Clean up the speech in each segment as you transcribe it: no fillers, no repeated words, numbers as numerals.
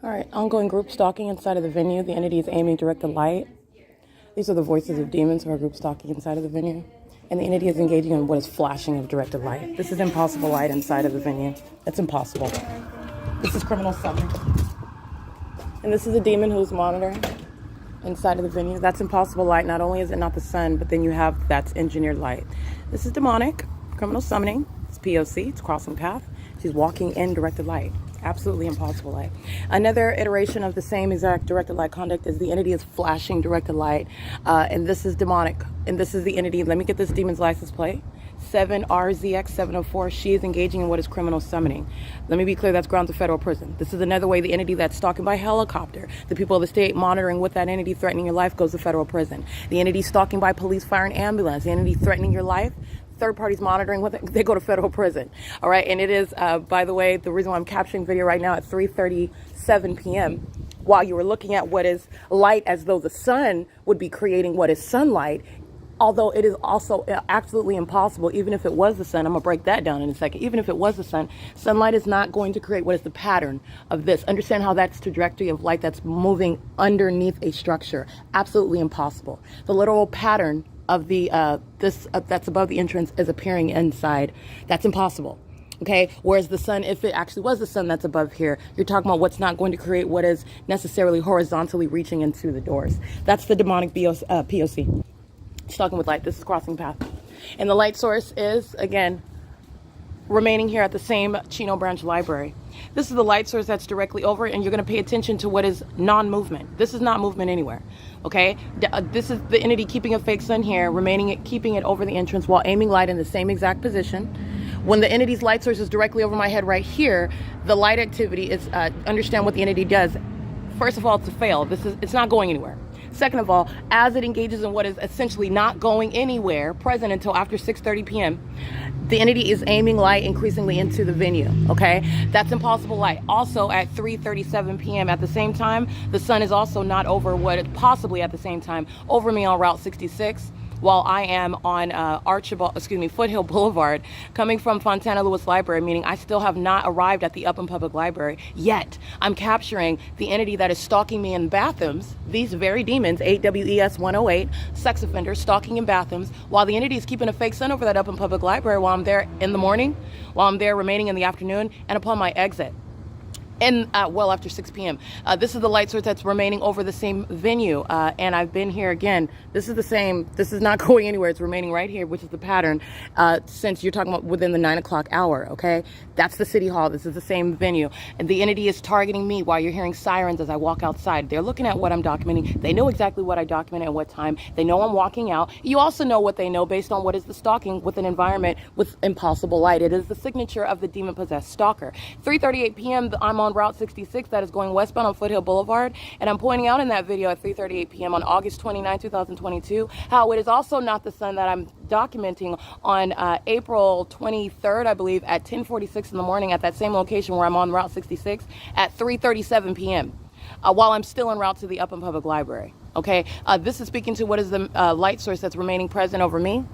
All right, ongoing group stalking inside of the venue. The entity is aiming directed light. These are the voices of demons who are group stalking inside of the venue. And the entity is engaging in what is flashing of directed light. This is impossible light inside of the venue. That's impossible. This is criminal summons. And this is a demon who's monitoring inside of the venue. That's impossible light. Not only is it not the sun, but then you have that's engineered light. This is demonic, criminal summoning. It's P.O.C. It's crossing path. She's walking in directed light. Absolutely impossible light. Another iteration of the same exact directed light conduct is the entity is flashing directed light. And this is demonic. And this is the entity. Let me get this demon's license plate. 7RZX704. She is engaging in what is criminal summoning. Let me be clear, that's grounds of federal prison. This is another way the entity that's stalking by helicopter, the people of the state monitoring with that entity threatening your life, goes to federal prison. The entity stalking by police, fire, and ambulance, the entity threatening your life, third parties monitoring with it, they go to federal prison. All right, and it is, by the way, the reason why I'm capturing video right now at 3:37 p.m. while you were looking at what is light as though the sun would be creating what is sunlight, although it is also absolutely impossible, even if it was the sun. I'm gonna break that down in a second. Even if it was the sun, sunlight is not going to create what is the pattern of this. Understand how that's trajectory of light that's moving underneath a structure. Absolutely impossible. The literal pattern of the that's above the entrance is appearing inside. That's impossible. Okay, whereas the sun, if it actually was the sun that's above here, you're talking about what's not going to create what is necessarily horizontally reaching into the doors. That's the demonic P.O.C. Stalking with light. This is crossing path. And the light source is, again, remaining here at the same Chino branch library. This is the light source that's directly over it, and you're going to pay attention to what is non-movement. This is not movement anywhere. Okay, this is the entity keeping a fake sun here, keeping it over the entrance while aiming light in the same exact position. When the entity's light source is directly over my head right here, the light activity is, understand what the entity does. First of all, it's a fail. It's not going anywhere. Second of all, as it engages in what is essentially not going anywhere, present until after 6:30 p.m., the entity is aiming light increasingly into the venue, okay? That's impossible light. Also at 3:37 p.m. at the same time, the sun is also not over possibly at the same time, over me on Route 66, while I am on Foothill Boulevard, coming from Fontana Lewis Library, meaning I still have not arrived at the Upland Public Library yet. I'm capturing the entity that is stalking me in bathrooms, these very demons, 8WES 108, sex offenders stalking in bathrooms, while the entity is keeping a fake sun over that Upland Public Library while I'm there in the morning, while I'm there remaining in the afternoon, and upon my exit. And well after 6 p.m. This is the light source that's remaining over the same venue. And I've been here again. This is the same. This is not going anywhere. It's remaining right here, which is the pattern since you're talking about within the 9 o'clock hour. Okay, that's the city hall. This is the same venue. And the entity is targeting me while you're hearing sirens as I walk outside. They're looking at what I'm documenting. They know exactly what I documented and what time. They know I'm walking out. You also know what they know based on what is the stalking with an environment with impossible light. It is the signature of the demon-possessed stalker. 3:38 p.m. I'm on Route 66 that is going westbound on Foothill Boulevard, and I'm pointing out in that video at 3:38 p.m. on August 29, 2022, how it is also not the sun that I'm documenting on April 23rd, I believe, at 10:46 in the morning at that same location where I'm on Route 66 at 3:37 p.m. While I'm still en route to the Upland Public Library. Okay, this is speaking to what is the light source that's remaining present over me.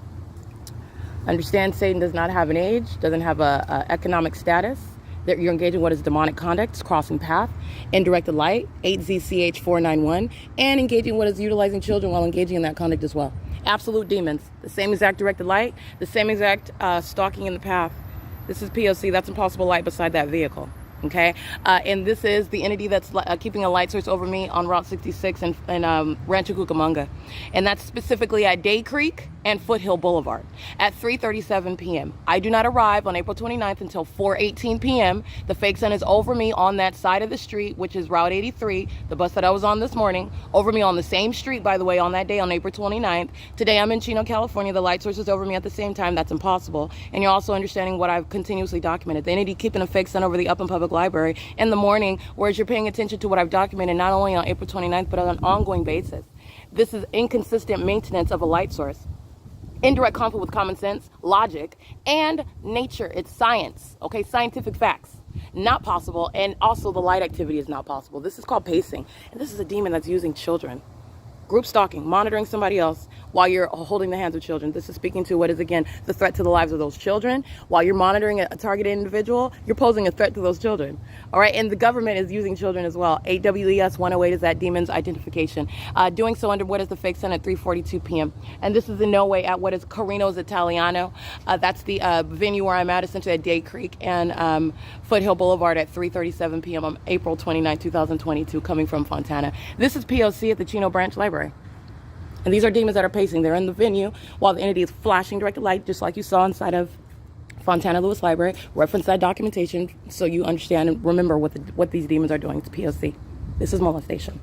Understand, Satan does not have an age, doesn't have a economic status. That you're engaging what is demonic conduct, it's crossing path, indirected light, 8ZCH491, and engaging what is utilizing children while engaging in that conduct as well. Absolute demons, the same exact directed light, the same exact stalking in the path. This is P.O.C. That's impossible light beside that vehicle. Okay, and this is the entity that's keeping a light source over me on Route 66 and Rancho Cucamonga, and that's specifically at Day Creek and Foothill Boulevard at 3:37 p.m. I do not arrive on April 29th until 4:18 p.m. The fake sun is over me on that side of the street, which is Route 83, the bus that I was on this morning, over me on the same street, by the way, on that day on April 29th. Today I'm in Chino, California. The light source is over me at the same time. That's impossible. And you're also understanding what I've continuously documented. The entity keeping a fake sun over the Upland Public Library in the morning, whereas you're paying attention to what I've documented not only on April 29th, but on an ongoing basis. This is inconsistent maintenance of a light source. Indirect conflict with common sense, logic, and nature. It's science, okay? Scientific facts. Not possible, and also the light activity is not possible. This is called pacing, and this is a demon that's using children. Group stalking, monitoring somebody else while you're holding the hands of children. This is speaking to what is, again, the threat to the lives of those children. While you're monitoring a targeted individual, you're posing a threat to those children. All right, and the government is using children as well. 8 WES 108 is that demon's identification. Doing so under what is the fake sun at 3:42 p.m. And this is in no way at what is Carino's Italiano. That's the venue where I'm at, essentially at Day Creek and Foothill Boulevard at 3:37 p.m. on April 29, 2022, coming from Fontana. This is P.O.C. at the CHINO Branch Library. And these are demons that are pacing. They're in the venue while the entity is flashing directed light, just like you saw inside of Fontana Lewis Library. Reference that documentation so you understand and remember what these demons are doing to POC. This is molestation.